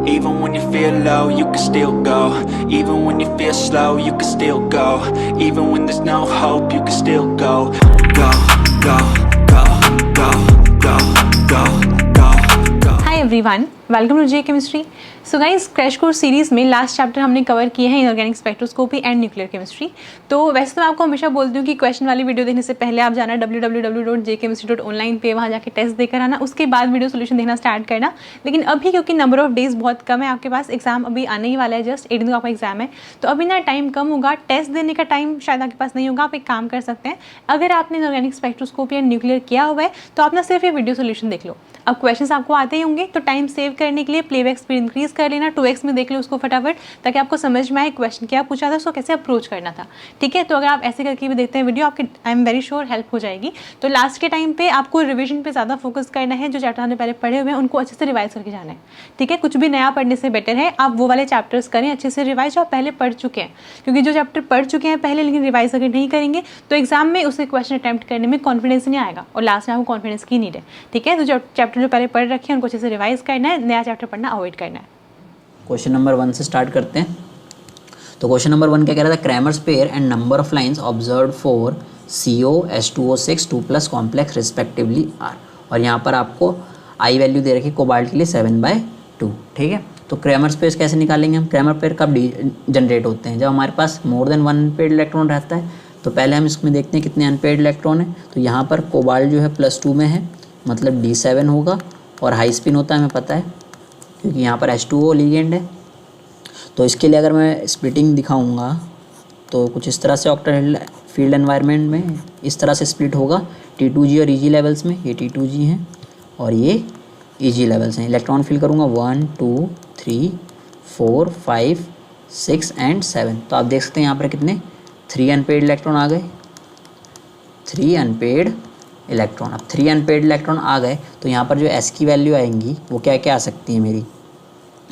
Even when you feel low, you can still go. Even when you feel slow, you can still go. Even when there's no hope, you can still go. Go, go, go, go, go, go, go, go. Hi everyone, welcome to J Chemistry. So guys crash course series में last chapter हमने cover किए हैं inorganic spectroscopy and nuclear chemistry. तो वैसे तो मैं आपको हमेशा बोलती हूँ कि क्वेश्चन वाली वीडियो देखने से पहले आप जाना www.jchemistry.online पे, वहाँ जाके टेस्ट देकर आना, उसके बाद वीडियो सोल्यूशन देखना स्टार्ट करना। लेकिन अभी क्योंकि नंबर ऑफ डेज बहुत कम है आपके पास, एग्जाम अभी आने ही वाला है, जस्ट 8 दिन का आपका एग्जाम है, तो अभी ना टाइम कम होगा, टेस्ट देने का टाइम शायद आपके पास नहीं होगा। आप एक काम कर सकते हैं, अगर आपने इनऑर्गेनिक स्पेक्ट्रोस्कोपी एंड न्यूक्लियर किया हुआ है तो आप ना सिर्फ ये वीडियो सोल्यूशन देख लो। अब क्वेश्चंस आपको आते ही होंगे, तो टाइम सेव करने के लिए प्लेबैक स्पीड इंक्रीज कर लेना, 2x में देख लो उसको फटाफट, ताकि आपको समझ में आए क्वेश्चन क्या पूछा था, उसको कैसे अप्रोच करना था। ठीक है, तो अगर आप ऐसे करके भी देखते हैं वीडियो, आपके I am very sure help हो जाएगी। तो लास्ट के टाइम पे आपको रिविजन पे ज़्यादा फोकस करना है, जो चैप्टर हमने पहले पढ़े हुए हैं उनको अच्छे से रिवाइज करके जाना है। ठीक है, कुछ भी नया पढ़ने से बेटर है आप वो वाले चैप्टर्स करें अच्छे से रिवाइज जो आप पहले पढ़ चुके हैं, क्योंकि जो चैप्टर पढ़ चुके हैं पहले लेकिन रिवाइज अगर नहीं करेंगे तो एग्जाम में उसके क्वेश्चन अटैम्प्ट करने में कॉन्फिडेंस नहीं आएगा, और लास्ट में आपको कॉन्फिडेंस की नीड है। ठीक है, तो जो चैप्टर जो पहले पढ़ रखे हैं उनको अच्छे से रिवाइज करना है, नया चैप्टर पढ़ना अवॉइड करना है। क्वेश्चन नंबर 1 से स्टार्ट करते हैं। तो क्वेश्चन नंबर 1 क्या कह रहा था, Kramers pair and number of lines observed for CO H2O6 2+ complex respectively are, और यहाँ पर आपको आई वैल्यू दे रखी कोबाल्ट के लिए 7/2। ठीक है, तो क्रैमर्स पेयर कैसे निकालेंगे हम? क्रैमर पेयर कब जनरेट होते हैं? जब हमारे पास मोर देन 1 अनपेयर्ड इलेक्ट्रॉन रहता है। तो पहले हम इसमें देखते हैं कितने अनपेयर्ड इलेक्ट्रॉन है। तो यहाँ पर कोबाल्ट जो है +2 में है, मतलब D7 होगा, और हाई स्पिन होता है हमें पता है, क्योंकि यहाँ पर H2O लिगेंड है। तो इसके लिए अगर मैं स्प्लिटिंग दिखाऊंगा तो कुछ इस तरह से ऑक्टेट फील्ड एनवायरनमेंट में इस तरह से स्प्लिट होगा T2G और EG लेवल्स में। ये T2G हैं और ये EG लेवल्स हैं। इलेक्ट्रॉन फिल करूँगा 1 2 3 4 5 6 एंड 7। तो आप देख सकते हैं यहाँ पर कितने 3 अनपेयर्ड इलेक्ट्रॉन आ गए, 3 अनपेयर्ड इलेक्ट्रॉन। अब 3 अनपेयर्ड इलेक्ट्रॉन आ गए तो यहाँ पर जो S की वैल्यू आएंगी वो क्या क्या आ सकती है मेरी?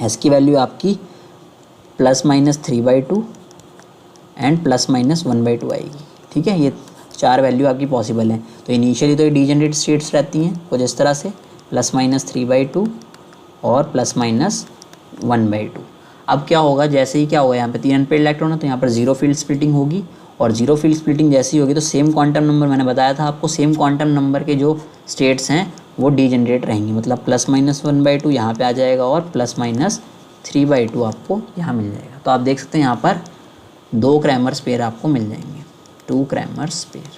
S की वैल्यू आपकी ±3/2 एंड ±1/2 आएगी। ठीक है, ये 4 वैल्यू आपकी पॉसिबल हैं। तो इनिशियली तो ये डीजेनरेट स्टेट्स रहती हैं कुछ इस तरह से, ±3/2 और ±1/2। अब क्या होगा, जैसे ही क्या होगा, यहाँ पे 3 अनपेयर्ड इलेक्ट्रॉन है तो यहाँ पर जीरो फील्ड स्प्लिटिंग होगी, और जीरो फील्ड स्प्लिटिंग जैसी होगी तो सेम क्वांटम नंबर, मैंने बताया था आपको, सेम क्वांटम नंबर के जो स्टेट्स हैं वो डीजेनरेट रहेंगी, मतलब ±1/2 यहाँ पे आ जाएगा और ±3/2 आपको यहाँ मिल जाएगा। तो आप देख सकते हैं यहाँ पर 2 क्रैमर्स पेयर आपको मिल जाएंगे, 2 क्रैमर्स पेयर।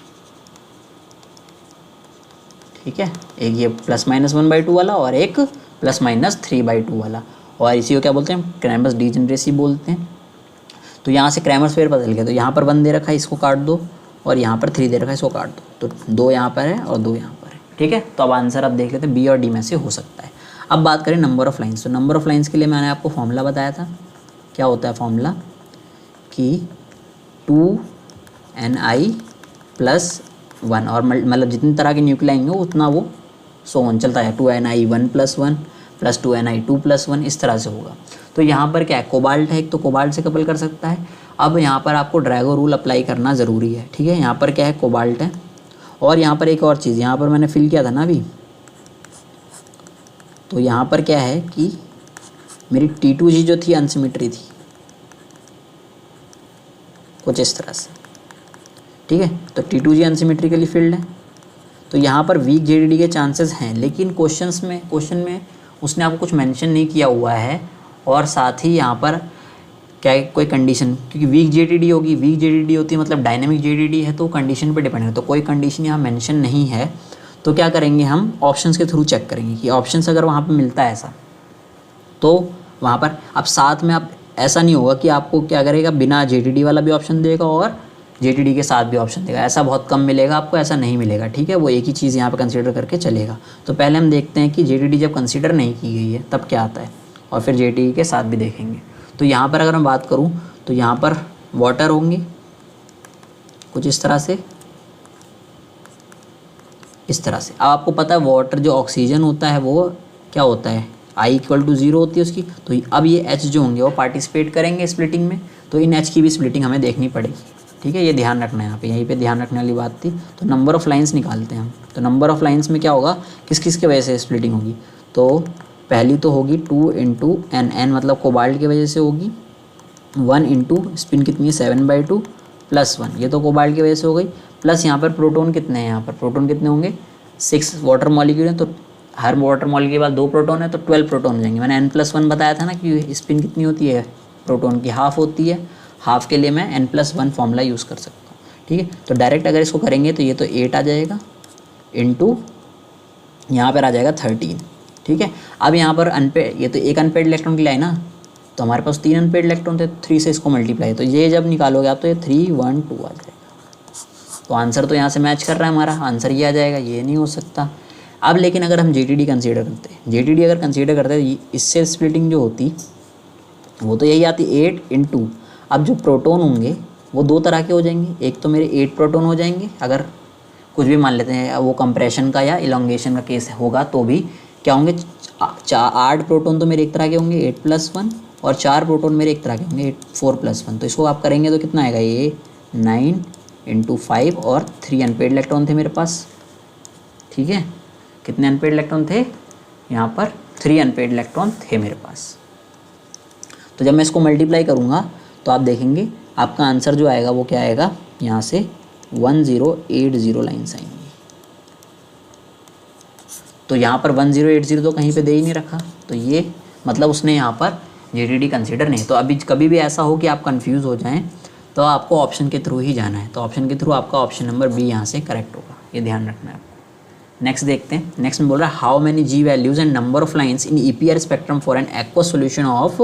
ठीक है, एक ये +-1/2 वाला और एक +-3/2 वाला, और इसी को क्या बोलते हैं? क्रैमर्स डीजेनरेसी बोलते हैं। तो यहाँ से क्रैमर्स पेयर बदल गया, तो यहाँ पर 1 दे रखा है, इसको काट दो, और यहाँ पर 3 दे रखा है, इसको काट दो, तो 2 यहाँ पर है और 2 यहाँ पर है। ठीक है, तो अब आंसर आप देख लेते हैं B और D में से हो सकता है। अब बात करें नंबर ऑफ़ लाइंस। तो नंबर ऑफ़ लाइंस के लिए मैंने आपको फॉर्मूला बताया था। क्या होता है फॉर्मूला? कि 2Ni+1, और मतलब जितनी तरह के न्यूक्लियाई होंगे उतना वो सोन चलता है, 2Ni1+1 + 2Ni2+1 इस तरह से होगा। तो यहाँ पर क्या है, कोबाल्ट है एक, तो कोबाल्ट से कपल कर सकता है। अब यहाँ पर आपको ड्रैगो रूल अप्लाई करना ज़रूरी है। ठीक है, यहाँ पर क्या है, कोबाल्ट है, और यहाँ पर एक और चीज़, यहाँ पर मैंने फिल किया था ना अभी, तो यहाँ पर क्या है कि मेरी T2G जो थी अनसिमेट्री थी कुछ इस तरह से। ठीक है, तो T2G अनसिमेट्रिकली फिल्ड है, तो यहाँ पर वीक JDD के चांसेस हैं, लेकिन क्वेश्चन में उसने आपको कुछ मेंशन नहीं किया हुआ है, और साथ ही यहाँ पर क्या है, कोई कंडीशन, क्योंकि वीक JDD होगी, वीक JDD होती है मतलब डायनेमिक JDD है, तो कंडीशन पे डिपेंड है। तो कोई कंडीशन यहाँ मेंशन नहीं है, तो क्या करेंगे हम ऑप्शंस के थ्रू चेक करेंगे कि ऑप्शंस अगर वहाँ पे मिलता है ऐसा, तो वहाँ पर अब साथ में आप ऐसा नहीं होगा कि आपको क्या करेगा, बिना JDD वाला भी ऑप्शन देगा और JDD के साथ भी ऑप्शन देगा, ऐसा बहुत कम मिलेगा आपको, ऐसा नहीं मिलेगा। ठीक है, वो एक ही चीज़ यहाँ पे कंसीडर करके चलेगा। तो पहले हम देखते हैं कि JDD जब कंसीडर नहीं की गई है तब क्या आता है, और फिर JDD के साथ भी देखेंगे। तो यहाँ पर अगर मैं बात करूँ तो यहाँ पर वाटर होंगे कुछ इस तरह से, इस तरह से। अब आपको पता है वाटर जो ऑक्सीजन होता है वो क्या होता है, I=0 होती है उसकी। तो अब ये H जो होंगे वो पार्टिसिपेट करेंगे स्प्लिटिंग में, तो इन H की भी स्प्लिटिंग हमें देखनी पड़ेगी। ठीक है, ये ध्यान रखना है यहाँ पे, यहीं पे ध्यान रखने वाली बात थी। तो नंबर ऑफ़ लाइंस निकालते हैं हम। तो नंबर ऑफ़ लाइंस में क्या होगा, किस किस की वजह से स्प्लिटिंग होगी, तो पहली तो होगी 2 इंटू एन मतलब कोबाल्ट की वजह से होगी, 1 इंटू स्पिन कितनी है 7/2 प्लस 1, ये तो कोबाल्ट की वजह से हो गई, प्लस यहाँ पर प्रोटॉन कितने हैं, यहाँ पर प्रोटॉन कितने होंगे 6 वाटर मॉलिक्यूल हैं, तो हर वाटर मॉलिक्यूल के बाद 2 प्रोटॉन है तो 12 प्रोटॉन हो जाएंगे। मैंने n+1 बताया था ना कि स्पिन कितनी होती है प्रोटॉन की, हाफ होती है, हाफ के लिए मैं n+1 फॉर्मूला यूज़ कर सकता हूँ। ठीक है, तो डायरेक्ट अगर इसको करेंगे तो ये तो 8 आ जाएगा इंटू यहाँ पर आ जाएगा 13। ठीक है, अब यहाँ पर अनपेड, ये तो एक अनपेड इलेक्ट्रॉन के लिए है ना, तो हमारे पास 3 अनपेड इलेक्ट्रॉन थे, 3 से इसको मल्टीप्लाई, तो ये जब निकालोगे आप तो ये 3 1 2 आ जाएगा। तो आंसर तो यहाँ से मैच कर रहा है, हमारा आंसर ये आ जाएगा, ये नहीं हो सकता। अब लेकिन अगर हम JTD कंसीडर करते हैं, JTD अगर कंसीडर करते हैं, इससे स्प्लिटिंग जो होती वो तो यही आती 8 इंटू, अब जो प्रोटॉन होंगे वो 2 तरह के हो जाएंगे, एक तो मेरे 8 प्रोटॉन हो जाएंगे, अगर कुछ भी मान लेते हैं वो कंप्रेशन का या इलोंगेशन का केस होगा तो भी क्या होंगे, 8 प्रोटॉन तो मेरे एक तरह के होंगे 8+1, और 4 प्रोटॉन मेरे एक तरह के होंगे 4+1, तो इसको आप करेंगे तो कितना आएगा, ये 9 इंटू 5 और 3 अनपेड इलेक्ट्रॉन थे मेरे पास। ठीक है, कितने अनपेड इलेक्ट्रॉन थे, यहाँ पर 3 अनपेड इलेक्ट्रॉन थे मेरे पास। तो जब मैं इसको मल्टीप्लाई करूँगा तो आप देखेंगे आपका आंसर जो आएगा वो क्या आएगा, यहाँ से 1080 लाइन्स आएंगी। तो यहाँ पर 1080 तो कहीं पे दे ही नहीं रखा, तो ये मतलब उसने यहाँ पर JTD कंसीडर नहीं। तो अभी कभी भी ऐसा हो कि आप कंफ्यूज हो जाएं तो आपको ऑप्शन के थ्रू ही जाना है, तो ऑप्शन के थ्रू आपका ऑप्शन नंबर बी यहाँ से करेक्ट होगा, ये ध्यान रखना है आपको। नेक्स्ट देखते हैं, नेक्स्ट में बोल रहा है how many G values and number of lines in EPR spectrum for an aqueous solution of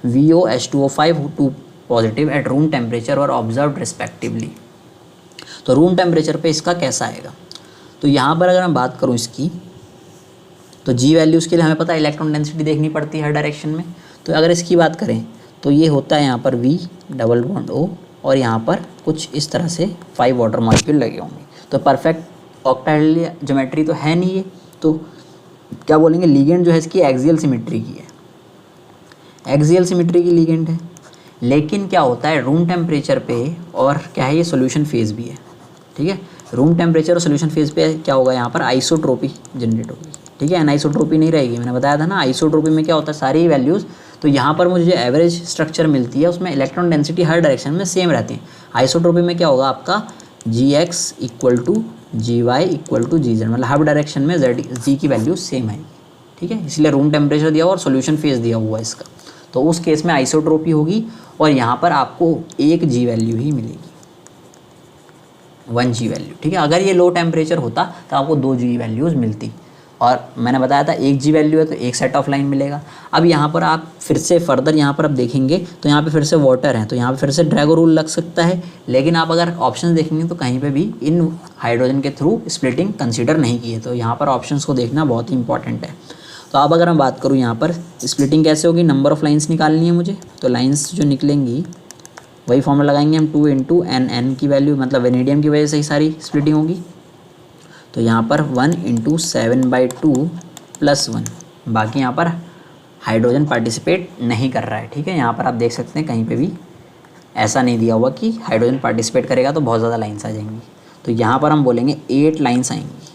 VOH2O5 2 positive at room temperature और ऑब्जर्व रिस्पेक्टिवली। तो रूम टेम्परेचर पे इसका कैसा आएगा, तो यहाँ पर अगर मैं बात करूँ इसकी, तो G वैल्यूज़ के लिए हमें पता है इलेक्ट्रॉन डेंसिटी देखनी पड़ती है हर डायरेक्शन में। तो अगर इसकी बात करें तो ये होता है यहाँ पर V डबल बॉन्ड O, और यहाँ पर कुछ इस तरह से 5 वाटर मॉलिक्यूल लगे होंगे। तो परफेक्ट ऑक्टाहेड्रल ज्योमेट्री तो है नहीं ये, तो क्या बोलेंगे, लिगेंड जो है इसकी एक्सियल सिमेट्री की है, एक्सियल सिमेट्री की लिगेंड है। लेकिन क्या होता है रूम टेम्परेचर पे, और क्या है ये सोल्यूशन फेज़ भी है। ठीक है, रूम टेम्परेचर और सोल्यूशन फेज़ पे क्या होगा, यहाँ पर आइसोट्रोपी जनरेट होगी। ठीक है, एनाइसोट्रोपी नहीं रहेगी, मैंने बताया था ना आइसोट्रोपी में क्या होता है सारी वैल्यूज़, तो यहाँ पर मुझे जो एवरेज स्ट्रक्चर मिलती है उसमें इलेक्ट्रॉन डेंसिटी हर डायरेक्शन में सेम रहती है। आइसोट्रोपी में क्या होगा आपका Gx equal to Gy equal to Gz, मतलब हर डायरेक्शन में G की वैल्यू सेम है। ठीक है, इसलिए रूम टेम्परेचर दिया हुआ और सोल्यूशन फेज दिया हुआ है इसका, तो उस केस में आइसोट्रोपी होगी और यहाँ पर आपको एक G वैल्यू ही मिलेगी, 1 G वैल्यू। ठीक है, अगर ये लो टेम्परेचर होता तो आपको 2 G वैल्यूज़ मिलती, और मैंने बताया था 1 G वैल्यू है तो एक सेट ऑफ लाइन मिलेगा। अब यहाँ पर आप फिर से फर्दर यहाँ पर आप देखेंगे तो यहाँ पे फिर से वाटर है, तो यहाँ पे फिर से ड्रैगो रूल लग सकता है, लेकिन आप अगर ऑप्शन देखेंगे तो कहीं पे भी इन हाइड्रोजन के थ्रू स्प्लिटिंग कंसीडर नहीं की है, तो यहाँ पर ऑप्शंस को देखना बहुत ही इंपॉर्टेंट है। तो अब अगर मैं बात करूँ यहाँ पर स्प्लिटिंग कैसे होगी, नंबर ऑफ़ लाइन्स निकालनी है मुझे, तो लाइन्स जो निकलेंगी वही फॉर्मूला लगाएंगे हम, 2 इंटू एन की वैल्यू मतलब वेनेडियम की वजह से ही सारी स्प्लिटिंग होगी। तो यहाँ पर 1 इंटू 7/2 प्लस 1, बाकी यहाँ पर हाइड्रोजन पार्टिसिपेट नहीं कर रहा है। ठीक है, यहाँ पर आप देख सकते हैं कहीं पे भी ऐसा नहीं दिया हुआ कि हाइड्रोजन पार्टिसिपेट करेगा तो बहुत ज़्यादा लाइन्स आ जाएंगी। तो यहाँ पर हम बोलेंगे 8 लाइन्स आएंगी,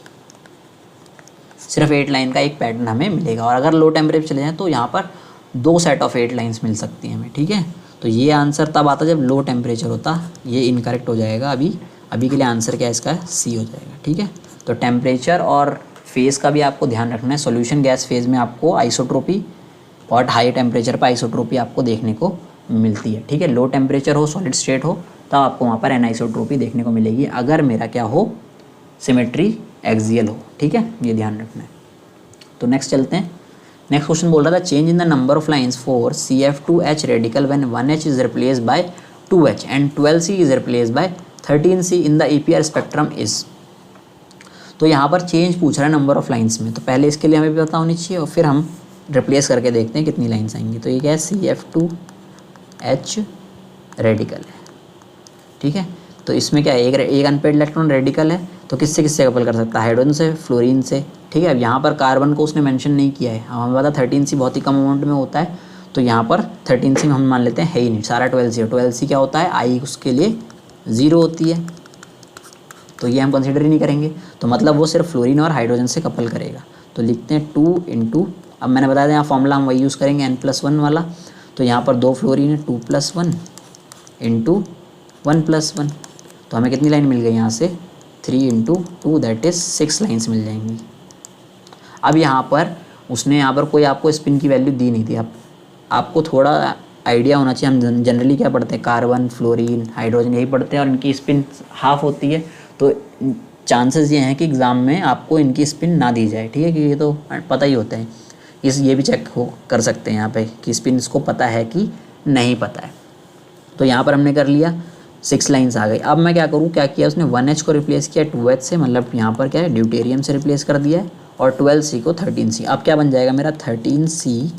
सिर्फ 8 लाइन का एक पैटर्न हमें मिलेगा। और अगर लो टेम्परेचर चले जाएँ तो यहाँ पर 2 सेट ऑफ 8 लाइन्स मिल सकती हैं हमें। ठीक है, तो ये आंसर तब आता जब लो टेम्परेचर होता, ये इनकरेक्ट हो जाएगा। अभी के लिए आंसर क्या है इसका, सी हो जाएगा। ठीक है, तो टेम्परेचर और फेज़ का भी आपको ध्यान रखना है। सॉल्यूशन गैस फेज़ में आपको आइसोट्रोपी और हाई टेम्परेचर पर आइसोट्रोपी आपको देखने को मिलती है। ठीक है, लो टेम्परेचर हो, सॉलिड स्टेट हो, तब आपको वहाँ पर एनाइसोट्रोपी देखने को मिलेगी, अगर मेरा क्या हो, सिमेट्री एक्सियल हो। ठीक है, ये ध्यान रखना है। तो नेक्स्ट चलते हैं। नेक्स्ट क्वेश्चन बोल रहा था change in the number of lines for CF2H radical when 1H is replaced by 2H and 12C is replaced by 13C in the EPR spectrum is. तो यहाँ पर चेंज पूछ रहा है नंबर ऑफ लाइन्स में, तो पहले इसके लिए हमें भी पता होनी चाहिए और फिर हम रिप्लेस करके देखते हैं कितनी लाइन्स आएंगी। तो ये क्या है, CF2H रेडिकल है। ठीक है, तो इसमें क्या है, एक अनपेड इलेक्ट्रॉन रेडिकल है, तो किससे किससे कपल कर सकता है, हाइड्रोजन से, फ्लोरीन से। ठीक है, अब यहाँ पर कार्बन को उसने मेंशन नहीं किया है, हमें पता 13C बहुत ही कम अमाउंट में होता है, तो यहाँ पर 13C में हम मान लेते हैं है ही नहीं, सारा 12C है। 12C क्या होता है, आई उसके लिए 0 होती है, तो ये हम कंसिडर ही नहीं करेंगे, तो मतलब वो सिर्फ फ्लोरीन और हाइड्रोजन से कपल करेगा। तो लिखते हैं 2 इंटू अब मैंने बताया था यहाँ फॉर्मूला हम वही यूज़ करेंगे n+1 वाला। तो यहाँ पर 2 फ्लोरीन है 2+1 इंटू 1+1, तो हमें कितनी लाइन मिल गई यहाँ से 3 इंटू 2 दैट इज़ 6 लाइन्स मिल जाएंगी। अब यहाँ पर उसने यहाँ पर कोई आपको स्पिन की वैल्यू दी नहीं थी। आपको थोड़ा आइडिया होना चाहिए, हम जनरली क्या पढ़ते हैं कार्बन, फ्लोरीन, हाइड्रोजन यही पढ़ते हैं और इनकी स्पिन हाफ होती है, तो चांसेस ये हैं कि एग्ज़ाम में आपको इनकी स्पिन ना दी जाए, ठीक है, क्योंकि ये तो पता ही होता है। ये भी चेक कर सकते हैं यहाँ पे कि स्पिन इसको पता है कि नहीं पता है। तो यहाँ पर हमने कर लिया 6 लाइन्स आ गई। अब मैं क्या करूँ, क्या किया उसने 1H को रिप्लेस किया 2H से, मतलब यहाँ पर क्या है ड्यूटेरियम से रिप्लेस कर दिया है, और 12C को 13C। अब क्या बन जाएगा मेरा 13C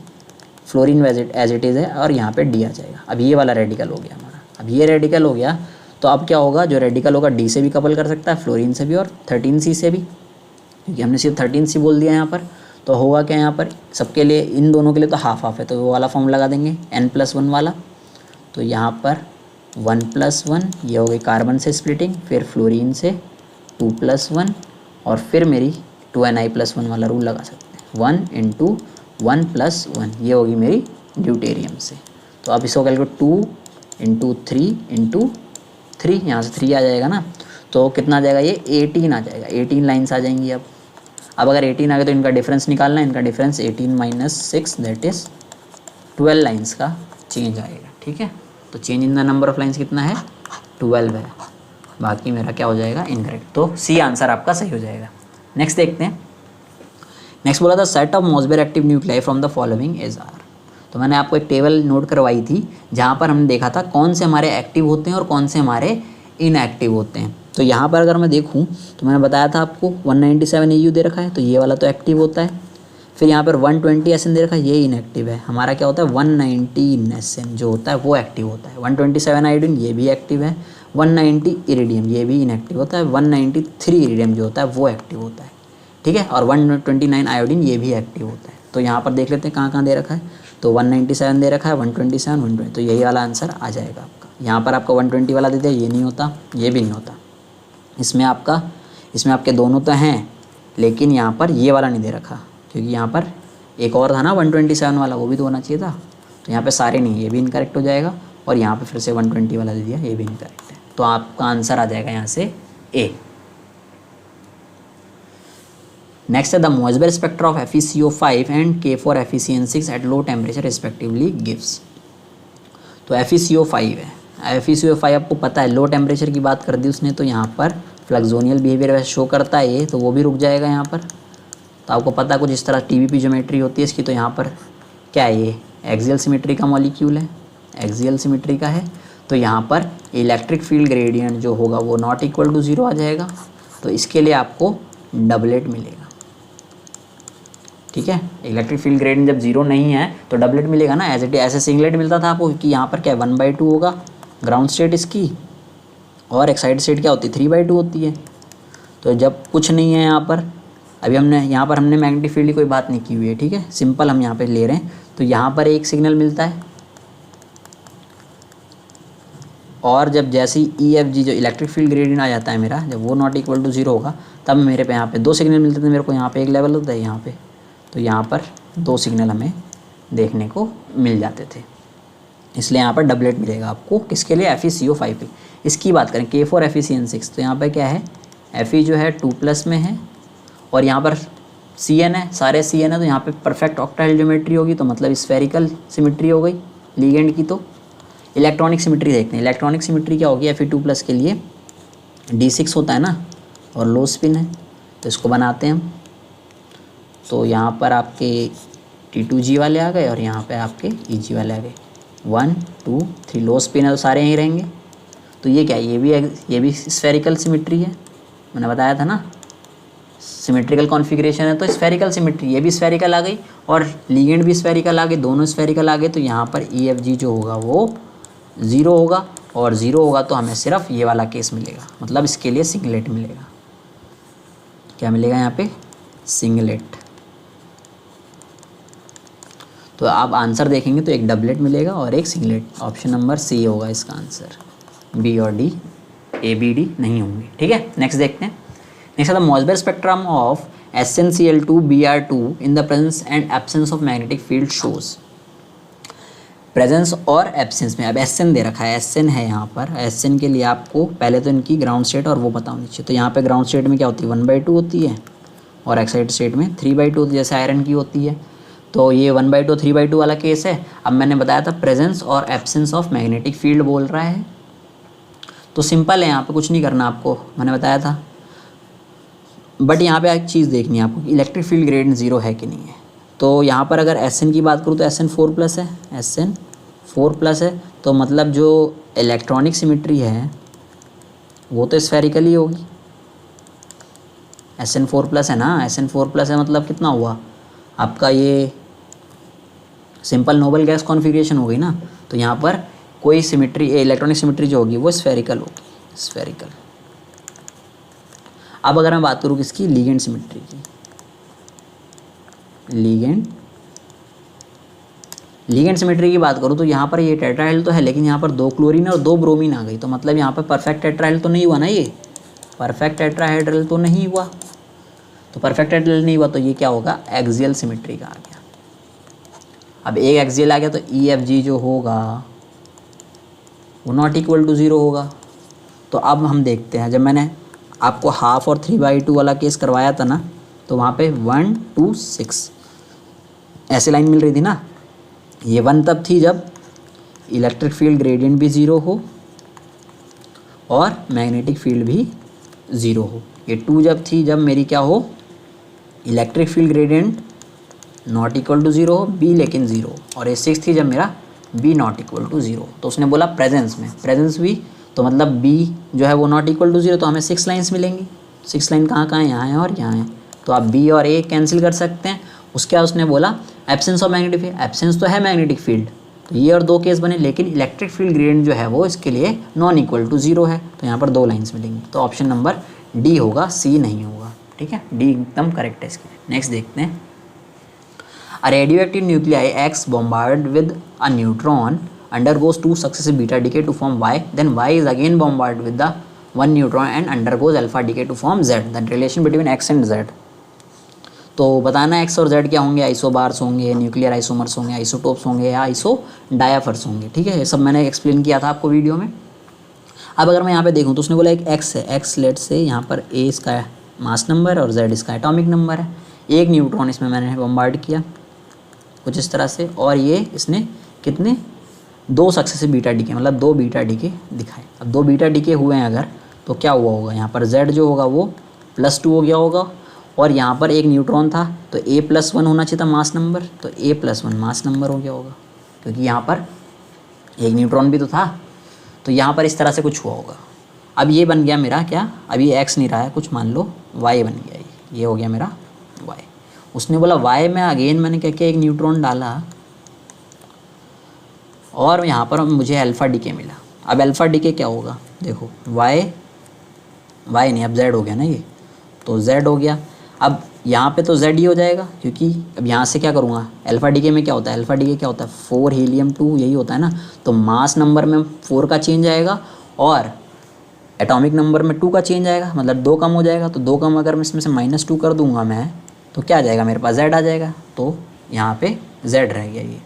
fluorine as it is है, और यहाँ पे D आ जाएगा। अब ये वाला रेडिकल हो गया हमारा। अब ये रेडिकल हो गया तो अब क्या होगा, जो रेडिकल होगा D से भी कपल कर सकता है, फ्लोरीन से भी और 13C से भी, क्योंकि हमने सिर्फ 13C बोल दिया यहाँ पर। तो होगा क्या यहाँ पर सबके लिए, इन दोनों के लिए तो हाफ हाफ है, तो वो वाला फॉर्म लगा देंगे n+1 वाला। तो यहाँ पर 1+1 ये हो गई कार्बन से स्प्लिटिंग, फिर फ्लोरीन से 2+1 और फिर मेरी 2Ni+1 वाला रूल लगा सकते हैं 1 इंटू 1+1, ये होगी मेरी ड्यूटेरियम से। तो अब इसको कैलकुलेट 2 इंटू 3 इंटू 3, यहाँ से 3 आ जाएगा ना, तो कितना आ जाएगा ये 18 आ जाएगा, 18 लाइन्स आ जाएंगी। अब अगर 18 आ गए तो इनका डिफरेंस निकालना है, इनका डिफरेंस 18 - 6 दैट इज़ 12 लाइन्स का चेंज आएगा, ठीक है। तो change in the number of lines कितना है 12 है, बाकी मेरा क्या हो जाएगा इनकरेक्ट। तो सी आंसर आपका सही हो जाएगा। नेक्स्ट देखते हैं। नेक्स्ट बोला था set of Mossbauer active nuclei from the following is are. तो मैंने आपको एक टेबल नोट करवाई थी जहाँ पर हमने देखा था कौन से हमारे एक्टिव होते हैं और कौन से हमारे इनएक्टिव होते हैं। तो यहाँ पर अगर मैं देखूँ तो मैंने बताया था आपको 197 AU दे रखा है, तो ये वाला तो एक्टिव होता है। फिर यहाँ पर 120 SN दे रखा है, ये इनएक्टिव है। हमारा क्या होता है 119 SN जो होता है वो एक्टिव होता है। 127 आयोडीन ये भी एक्टिव है। 190 इरिडियम ये भी इनएक्टिव होता है। 193 इरिडियम जो होता है वो एक्टिव होता है, ठीक है। और 129 आयोडीन ये भी एक्टिव होता है। तो यहाँ पर देख लेते हैं कहाँ कहाँ दे रखा है। तो 197 दे रखा है, 127, 120, तो यही वाला आंसर आ जाएगा आपका। यहाँ पर आपका 120 वाला दे दिया, ये नहीं होता, ये भी नहीं होता। इसमें आपके दोनों तो हैं, लेकिन यहाँ पर ये वाला नहीं दे रखा, क्योंकि यहाँ पर एक और था ना 127 वाला, वो भी तो होना चाहिए था। तो यहाँ पे सारे नहीं, ये भी इनकरेक्ट हो जाएगा। और यहाँ पे फिर से 120 वाला दे दिया, ये भी इनकरेक्ट है। तो आपका आंसर आ जाएगा यहाँ से ए। नेक्स्ट है the Mossbauer spectra of FeCO5 and K4 FeCN6 at low temperature respectively gives. तो FeCO5 है। FeCO5 आपको पता है लो टेम्परेचर की बात कर दी उसने, तो यहाँ पर फ्लक्सोनियल बिहेवियर वैसे शो करता है ये, तो वो भी रुक जाएगा यहाँ पर। तो आपको पता है कुछ इस तरह TBP ज्योमेट्री होती है इसकी। तो यहाँ पर क्या है, ये एक्सियल सिमेट्री का मॉलिक्यूल है, एक्सियल सिमेट्री का है। तो यहाँ पर इलेक्ट्रिक फील्ड ग्रेडियंट जो होगा वो नॉट इक्वल टू 0 आ जाएगा। तो इसके लिए आपको डबलेट मिलेगा, ठीक है। इलेक्ट्रिक फील्ड ग्रेडियंट जब 0 नहीं है तो डबलेट मिलेगा ना, ऐसे सिंगलेट मिलता था आपको कि यहाँ पर क्या 1/2 होगा ग्राउंड स्टेट इसकी, और एक्साइड स्टेट क्या होती है 3/2 होती है। तो जब कुछ नहीं है यहाँ पर, अभी यहाँ पर हमने मैग्नेटिक फील्ड की कोई बात नहीं की हुई है, ठीक है, सिंपल हम यहाँ पे ले रहे हैं। तो यहाँ पर एक सिग्नल मिलता है, और जब जैसे ही EFG जो इलेक्ट्रिक फील्ड ग्रेडियंट आ जाता है मेरा, जब वो नॉट इक्वल टू 0 होगा, तब मेरे पे यहाँ पे 2 सिग्नल मिलते थे मेरे को। यहाँ पे एक लेवल होता है यहाँ पे, तो यहाँ पर 2 सिग्नल हमें देखने को मिल जाते थे। इसलिए यहाँ पर डबलेट मिलेगा आपको, किसके लिए FeCO5 पे। इसकी बात करें K4 FeCN6, तो यहाँ पर क्या है Fe जो है 2+ में है, और यहाँ पर Cn है, सारे Cn है, तो यहाँ पे परफेक्ट ऑक्टाइल ज्योमेट्री होगी, तो मतलब स्फेरिकल सिमेट्री हो गई लिगेंड की। तो इलेक्ट्रॉनिक सिमेट्री देखते हैं। इलेक्ट्रॉनिक सिमेट्री क्या होगी Fe2+ के लिए D6 होता है ना, और लो स्पिन है, तो इसको बनाते हैं हम। तो यहाँ पर आपके T2G वाले आ गए और यहाँ पे आपके EG वाले आ गए। 1 2 3 लो स्पिन है, तो सारे यहीं रहेंगे। तो ये क्या है, ये भी स्फेरिकल सिमेट्री है, मैंने बताया था ना सिमेट्रिकल कॉन्फ़िगरेशन है, तो स्फेरिकल सिमेट्री, ये भी स्फेरिकल आ गई और लिगेंड भी स्फेरिकल आ गए, दोनों स्फेरिकल आ गए। तो यहाँ पर EFG जो होगा वो 0 होगा, और 0 होगा तो हमें सिर्फ ये वाला केस मिलेगा, मतलब इसके लिए सिंगलेट मिलेगा। क्या मिलेगा यहाँ पे सिंगलेट। तो आप आंसर देखेंगे तो एक डबलेट मिलेगा और एक सिंगलेट। ऑप्शन नंबर C होगा इसका आंसर, B और D, A B D नहीं होंगे, ठीक है। नेक्स्ट देखते हैं। नेक्स्ट है the Mossbauer spectrum of SnCl2Br2 in the presence and absence of magnetic field shows. Presence और एब्सेंस में, अब Sn दे रखा है, Sn है यहाँ पर, Sn के लिए आपको पहले तो इनकी ग्राउंड स्टेट और वो पता होनी चाहिए। तो यहाँ पे ग्राउंड स्टेट में क्या होती है 1/2 होती है और एक्साइटेड स्टेट में 3/2 होती है, जैसे आयरन की होती है। तो ये 1/2 3/2 वाला केस है। अब मैंने बताया था प्रेजेंस और एब्सेंस ऑफ मैग्नेटिक फील्ड बोल रहा है, तो सिंपल है, यहाँ पे कुछ नहीं करना आपको, मैंने बताया था। बट यहाँ पे एक चीज़ देखनी है आपको, इलेक्ट्रिक फील्ड ग्रेडियंट 0 है कि नहीं है। तो यहाँ पर अगर Sn की बात करूँ तो Sn 4+ है, Sn 4+ है, तो मतलब जो इलेक्ट्रॉनिक सिमिट्री है वो तो स्फेरिकल ही होगी। Sn 4+ है ना, Sn 4+ है, मतलब कितना हुआ आपका, ये सिंपल नोबल गैस कॉन्फ़िगरेशन हो गई ना। तो यहाँ पर कोई सिमिट्री, इलेक्ट्रॉनिक सिमिट्री जो होगी वो स्फेरिकल होगी, स्फेरिकल। अब अगर मैं बात करूँ किसकी, लिगेंड सिमिट्री की, लिगेंड सिमिट्री की बात करूँ तो यहाँ पर ये टेट्राहेड्रल तो है, लेकिन यहाँ पर 2 क्लोरीन और 2 ब्रोमीन आ गई, तो मतलब यहाँ पर परफेक्ट टेट्राहेड्रल तो नहीं हुआ ना, ये परफेक्ट टेट्राहेड्रल तो नहीं हुआ। तो परफेक्ट टेट्राहेड्रल नहीं हुआ तो ये क्या होगा, एक्सियल सिमिट्री का आ गया। अब एक एक्सियल आ गया तो EFG जो होगा वो नॉट इक्वल टू 0 होगा। तो अब हम देखते हैं, जब मैंने आपको हाफ और 3/2 वाला केस करवाया था ना, तो वहाँ पे 1 2 6 ऐसे लाइन मिल रही थी ना। ये 1 तब थी जब इलेक्ट्रिक फील्ड ग्रेडियंट भी 0 हो और मैग्नेटिक फील्ड भी 0 हो। ये 2 जब थी जब मेरी क्या हो, electric field gradient not equal to 0 हो, B लेकिन 0, और ये 6 थी जब मेरा B नॉट इक्वल टू 0। तो उसने बोला प्रेजेंस में, प्रेजेंस भी, तो मतलब B जो है वो नॉट इक्वल टू 0, तो हमें 6 लाइन्स मिलेंगी। 6 लाइन कहाँ कहाँ है, यहाँ है और यहाँ है, तो आप B और A कैंसिल कर सकते हैं। उसके बाद उसने बोला absence of magnetic field, absence तो है मैग्नेटिक फील्ड, तो ये और 2 केस बने, लेकिन इलेक्ट्रिक फील्ड ग्रेडियंट जो है वो इसके लिए नॉन इक्वल टू 0 है, तो यहाँ पर 2 लाइन्स मिलेंगी। तो ऑप्शन नंबर D होगा, C नहीं होगा। ठीक है, D एकदम करेक्ट है इसके लिए। नेक्स्ट देखते हैं, a radioactive nuclei X bombarded with a neutron undergoes 2 successive beta decay to form Y, then Y is again bombarded with the 1 neutron and undergoes alpha decay to form Z. The relation between X and Z. तो बताना X और Z क्या होंगे, isobars होंगे, nuclear isomers होंगे, isotopes होंगे या iso डायाफर्स होंगे। ठीक है, ये सब मैंने एक्सप्लेन किया था आपको वीडियो में। अब अगर मैं यहाँ पे देखूँ तो उसने बोला एक X है, X लेट से यहाँ पर A इसका मास नंबर और Z इसका एटॉमिक नंबर है। एक न्यूट्रॉन इसमें मैंने बम्बार्ड किया कुछ इस तरह से, और ये इसने कितने 2 सक्सेसिव बीटा डीके, मतलब 2 बीटा डीके दिखाए। अब 2 बीटा डीके हुए हैं अगर, तो क्या हुआ होगा, यहाँ पर Z जो होगा वो +2 हो गया होगा, और यहाँ पर एक न्यूट्रॉन था तो A+1 होना चाहिए था मास नंबर, तो A+1 मास नंबर हो गया होगा, क्योंकि यहाँ पर एक न्यूट्रॉन भी तो था। तो यहाँ पर इस तरह से कुछ हुआ होगा। अब ये बन गया मेरा क्या, अभी X नहीं रहा है, कुछ मान लो Y बन गया, ये हो गया मेरा Y। उसने बोला Y में अगेन मैंने क्या किया, एक न्यूट्रॉन डाला और यहाँ पर मुझे अल्फ़ा डीके मिला। अब अल्फ़ा डीके क्या होगा, देखो Y नहीं, अब Z हो गया ना, ये तो Z हो गया। अब यहाँ पे तो Z ही हो जाएगा, क्योंकि अब यहाँ से क्या करूँगा, अल्फ़ा डीके में क्या होता है, अल्फ़ा डीके क्या होता है 4 हीलियम 2, यही होता है ना। तो मास नंबर में 4 का चेंज आएगा और एटॉमिक नंबर में 2 का चेंज आएगा, मतलब 2 कम हो जाएगा। तो 2 कम अगर मैं इसमें से -2 कर दूंगा मैं, तो क्या आ जाएगा मेरे पास, Z आ जाएगा। तो यहाँ पे Z रह गया ये।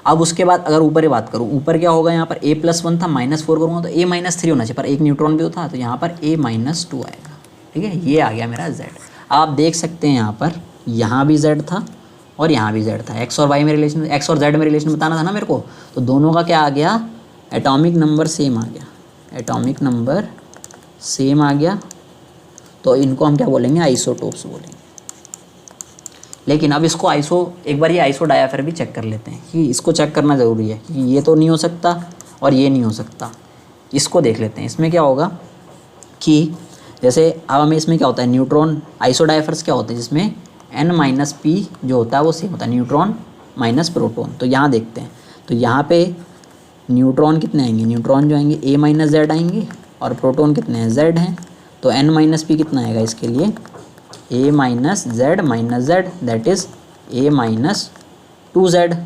अब उसके बाद अगर ऊपर ही बात करूँ, ऊपर क्या होगा, यहाँ पर A+1 था, -4 करूँगा तो A-3 होना चाहिए, पर एक न्यूट्रॉन भी तो था, तो यहाँ पर A-2 आएगा। ठीक है, ये आ गया मेरा Z। आप देख सकते हैं यहाँ भी Z था और यहाँ भी Z था। X और Y में रिलेशन, X और Z में रिलेशन बताना था ना मेरे को, तो दोनों का क्या आ गया, एटॉमिक नंबर सेम आ गया, एटॉमिक नंबर सेम आ गया। तो इनको हम क्या बोलेंगे, आइसोटोप्स बोलेंगे। लेकिन अब इसको एक बार ये आइसो डायाफर भी चेक कर लेते हैं, कि इसको चेक करना ज़रूरी है, कि ये तो नहीं हो सकता और ये नहीं हो सकता। इसको देख लेते हैं, इसमें क्या होगा कि जैसे अब हमें इसमें क्या होता है, न्यूट्रॉन आइसो डायाफर्स क्या होते हैं, जिसमें N-P जो होता है वो सेम होता है, न्यूट्रॉन माइनस प्रोटॉन। तो यहाँ देखते हैं, तो यहाँ पे न्यूट्रॉन कितने आएंगे, न्यूट्रॉन जो आएंगे A-Z आएंगे, और प्रोटॉन कितने हैं, Z हैं। तो N-P कितना आएगा इसके लिए, A-Z दैट इज़ A-2Z,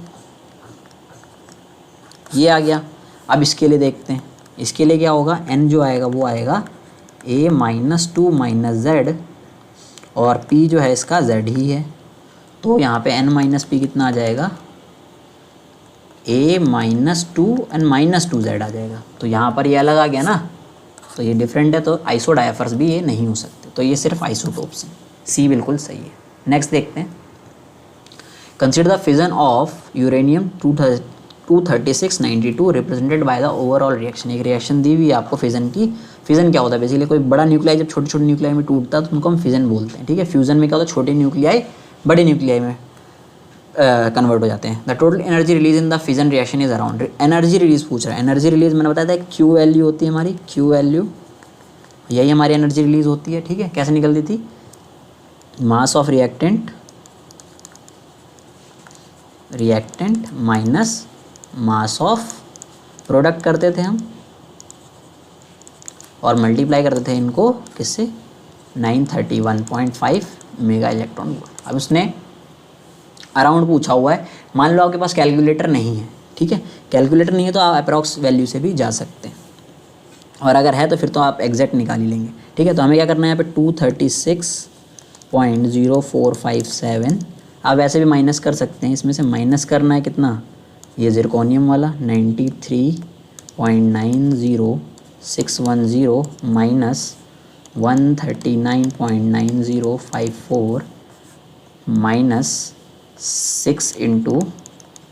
ये आ गया। अब इसके लिए देखते हैं, इसके लिए क्या होगा, N जो आएगा वो आएगा A-2 Z और P जो है इसका Z ही है, तो यहाँ पे N माइनस पी कितना आ जाएगा, A minus 2 N minus 2 Z आ जाएगा। तो यहाँ पर ये अलग आ गया ना, तो ये डिफरेंट है, तो आइसोडायफर्स भी ये नहीं हो सकते, तो ये सिर्फ आइसोटोप्स हैं। सी बिल्कुल सही है। नेक्स्ट देखते हैं, consider the fission of uranium 23692 represented by the overall reaction. एक रिएक्शन दी हुई है आपको फिजन की। फिजन क्या होता है, बेसिकली कोई बड़ा न्यूक्लियाई जब छोटे छोटे न्यूक्लियाई में टूटता है तो उनको हम फिजन बोलते हैं, ठीक है। फ्यूजन में क्या होता है, छोटे न्यूक्लियाई बड़े न्यूक्लियाई में कन्वर्ट हो जाते हैं। The total energy release in the fission reaction is around, energy release पूछ रहा है। एनर्जी रिलीज मैंने बताया था क्यू वैल्यू होती है हमारी, क्यू वैल्यू, यही हमारी एनर्जी रिलीज होती है, ठीक है। कैसे निकलती थी, mass of reactant minus mass of product करते थे हम, और मल्टीप्लाई करते थे इनको किससे, 931.5 मेगा इलेक्ट्रॉन वोल्ट। अब उसने अराउंड पूछा हुआ है, मान लो आपके पास कैलकुलेटर नहीं है, ठीक है। कैलकुलेटर नहीं है तो आप अप्रॉक्स वैल्यू से भी जा सकते हैं, और अगर है तो फिर तो आप एग्जैक्ट निकाल ही लेंगे, ठीक है। तो हमें क्या करना है यहाँ पे 236.0457, आप वैसे भी माइनस कर सकते हैं, इसमें से माइनस करना है कितना, ये जिरकोनियम वाला 93.90610 माइनस 139.9054 माइनस 6 इंटू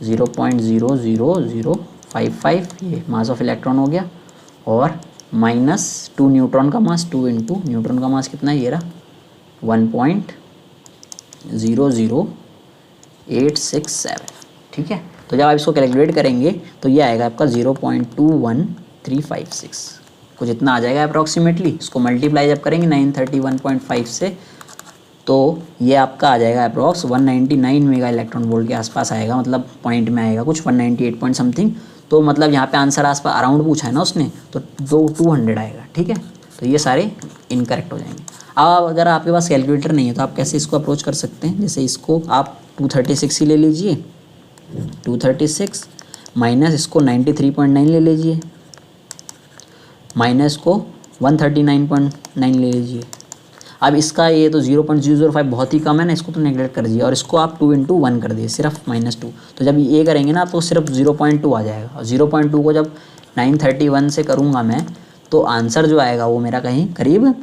0.00055, ये मास ऑफ इलेक्ट्रॉन हो गया, और माइनस 2 न्यूट्रॉन का मास, 2 इंटू न्यूट्रॉन का मास कितना है, ये रहा 1.00867, ठीक है। तो जब आप इसको कैलकुलेट करेंगे तो ये आएगा आपका 0.21356, कुछ इतना आ जाएगा अप्रॉक्सीमेटली। इसको मल्टीप्लाई जब करेंगे 931.5 से, तो ये आपका आ जाएगा अप्रॉक्स 199 मेगा इलेक्ट्रॉन वोल्ट के आसपास आएगा, मतलब पॉइंट में आएगा कुछ 198 पॉइंट समथिंग। तो मतलब यहाँ पे आंसर आसपास अराउंड पूछा है ना उसने, तो 200 आएगा, ठीक है। तो ये सारे इनकरेक्ट हो जाएंगे। अब अगर आपके पास कैलकुलेटर नहीं है तो आप कैसे इसको अप्रोच कर सकते हैं, जैसे इसको आप 236 ही ले लीजिए, 236 माइनस इसको 93.9 ले लीजिए, माइनस को 139.9 ले लीजिए। अब इसका ये तो 0.005 बहुत ही कम है ना, इसको तो नेगलेक्ट कर दीजिए, और इसको आप 2 इंटू 1 कर दिए, सिर्फ -2। तो जब ये करेंगे ना तो सिर्फ 0.2 आ जाएगा, और 0.2 को जब 931 से करूँगा मैं, तो आंसर जो आएगा वो मेरा कहीं करीब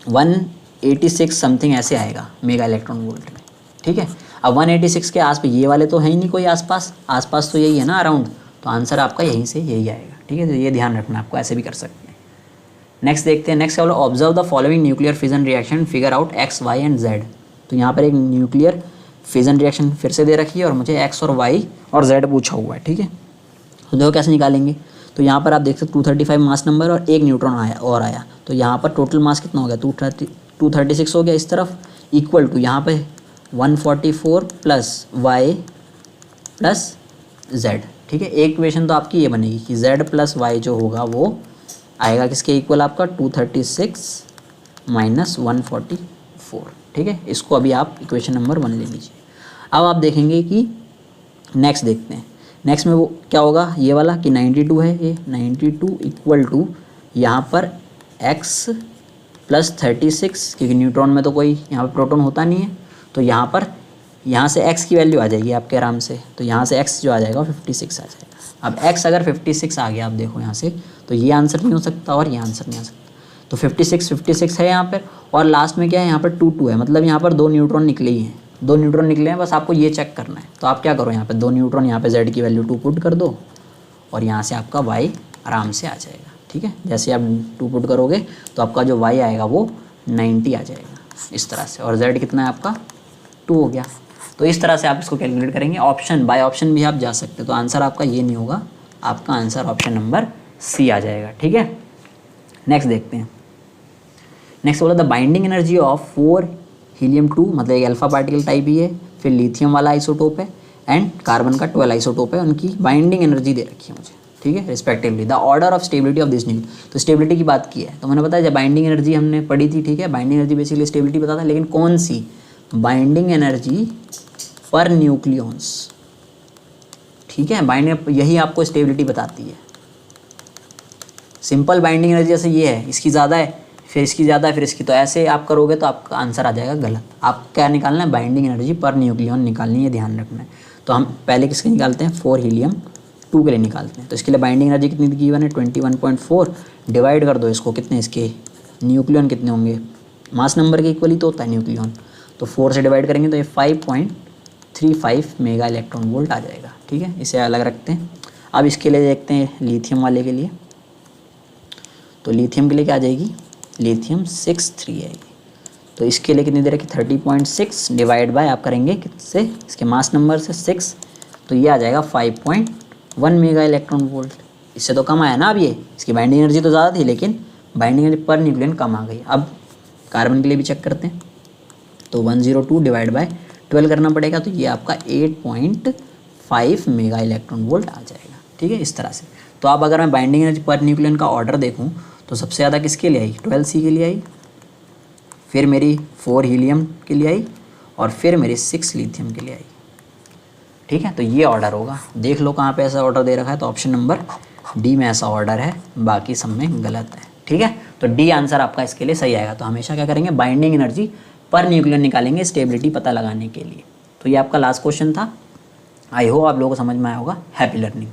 186 समथिंग ऐसे आएगा मेगा इलेक्ट्रॉन वोल्ट में, ठीक है। अब 186 के आसपास, ये वाले तो है ही नहीं कोई आसपास तो यही है ना अराउंड, तो आंसर आपका यहीं से यही आएगा, ठीक है। तो ये ध्यान रखना, आपको ऐसे भी कर सकते हैं। नेक्स्ट देखते हैं, next observe the following nuclear fission reaction, figure out X, Y and Z. तो यहाँ पर एक न्यूक्लियर फिजन रिएक्शन फिर से दे रखी है, और मुझे एक्स और वाई और जेड पूछा हुआ है, ठीक है। तो देखो कैसे निकालेंगे। तो यहाँ पर आप देख सकते 235 मास नंबर और एक न्यूट्रॉन आया, तो यहाँ पर टोटल मास कितना हो गया, 236 हो गया इस तरफ, इक्वल टू यहाँ पे 144 प्लस वाई प्लस जेड, ठीक है। एक इक्वेशन तो आपकी ये बनेगी कि जेड प्लस वाई जो होगा वो आएगा किसके इक्वल, आपका 236 माइनस 144, ठीक है। इसको अभी आप इक्वेशन नंबर 1 ले लीजिए। अब आप देखेंगे कि नेक्स्ट देखते हैं, नेक्स्ट में वो क्या होगा, ये वाला कि 92 है, ये 92 इक्वल टू यहाँ पर x प्लस 36, क्योंकि न्यूट्रॉन में तो कोई यहाँ पर प्रोटॉन होता नहीं है, तो यहाँ से x की वैल्यू आ जाएगी आपके आराम से, तो यहाँ से x जो आ जाएगा 56 आ जाएगा। अब x अगर 56 आ गया, आप देखो यहाँ से, तो ये आंसर नहीं हो सकता और ये आंसर नहीं आ सकता, तो 56 है यहाँ पर, और लास्ट में क्या है, यहाँ पर 2 है, मतलब यहाँ पर 2 न्यूट्रॉन निकले ही हैं, 2 न्यूट्रॉन निकले हैं, बस आपको ये चेक करना है। तो आप क्या करो, यहाँ पे 2 न्यूट्रॉन, यहाँ पे z की वैल्यू 2 पुट कर दो, और यहाँ से आपका y आराम से आ जाएगा, ठीक है। जैसे आप 2 पुट करोगे तो आपका जो y आएगा वो 90 आ जाएगा इस तरह से, और z कितना है आपका 2 हो गया। तो इस तरह से आप इसको कैलकुलेट करेंगे। ऑप्शन बाय ऑप्शन भी आप जा सकते हैं, तो आंसर आपका ये नहीं होगा, आपका आंसर ऑप्शन नंबर सी आ जाएगा, ठीक है। नेक्स्ट देखते हैं, नेक्स्ट बोला द बाइंडिंग एनर्जी ऑफ 4 हीलियम-2, मतलब एक अल्फा पार्टिकल टाइप ही है, फिर लिथियम वाला आइसोटोप है, एंड कार्बन का 12 आइसोटोप है, उनकी बाइंडिंग एनर्जी दे रखी है मुझे, ठीक है, respectively. The order of stability of this nuclear, तो स्टेबिलिटी की बात की है, तो मैंने बताया जब बाइंडिंग एनर्जी हमने पढ़ी थी, ठीक है। बाइंडिंग एनर्जी बेसिकली स्टेबिलिटी बताता है, लेकिन कौन सी, बाइंडिंग एनर्जी पर न्यूक्लियॉन्स, ठीक है। बाइंडिंग यही आपको स्टेबिलिटी बताती है। सिंपल बाइंडिंग एनर्जी जैसे ये है, इसकी ज़्यादा है, फिर इसकी ज़्यादा, फिर इसकी, तो ऐसे आप करोगे तो आपका आंसर आ जाएगा गलत। आप क्या निकालना है, बाइंडिंग एनर्जी पर न्यूक्लियन निकालनी है, ध्यान रखना है। तो हम पहले किसके निकालते हैं, 4 हीलियम 2 के लिए निकालते हैं। तो इसके लिए बाइंडिंग एनर्जी कितनी गिवन है, 21.4, डिवाइड कर दो इसको, कितने इसके न्यूक्लियन कितने होंगे, मास नंबर के इक्वल ही तो होता है न्यूक्लियन, तो 4 से डिवाइड करेंगे तो ये 5.35 मेगा इलेक्ट्रॉन वोल्ट आ जाएगा। ठीक है, इसे अलग रखते हैं। अब इसके लिए देखते हैं लिथियम वाले के लिए। तो लिथियम के लिए क्या आ जाएगी, लिथियम 6.3 आएगी। तो इसके लिए कितनी दे रखी, 30.6 डिवाइड बाय आप करेंगे किससे, इसके मास नंबर से 6, तो ये आ जाएगा 5.1 मेगा इलेक्ट्रॉन वोल्ट। इससे तो कम आया ना। अब ये इसकी बाइंडिंग एनर्जी तो ज़्यादा थी, लेकिन बाइंडिंग एनर्जी पर न्यूक्लियन कम आ गई। अब कार्बन के लिए भी चेक करते हैं। तो 102 डिवाइड बाय 12 करना पड़ेगा, तो ये आपका 8.5 मेगा इलेक्ट्रॉन वोल्ट आ जाएगा। ठीक है, इस तरह से। तो अब अगर मैं बाइंडिंग एनर्जी पर न्यूक्लियन का ऑर्डर देखूँ तो सबसे ज़्यादा किसके लिए आई, 12C के लिए आई, फिर मेरी 4 हीलियम के लिए आई, और फिर मेरी 6 लिथियम के लिए आई। ठीक है, तो ये ऑर्डर होगा। देख लो कहाँ पे ऐसा ऑर्डर दे रखा है, तो ऑप्शन नंबर डी में ऐसा ऑर्डर है, बाकी सब में गलत है। ठीक है, तो डी आंसर आपका इसके लिए सही आएगा। तो हमेशा क्या करेंगे, बाइंडिंग एनर्जी पर न्यूक्लियन निकालेंगे स्टेबिलिटी पता लगाने के लिए। तो ये आपका लास्ट क्वेश्चन था। आई होप आप लोगों को समझ में आया होगा। Happy learning.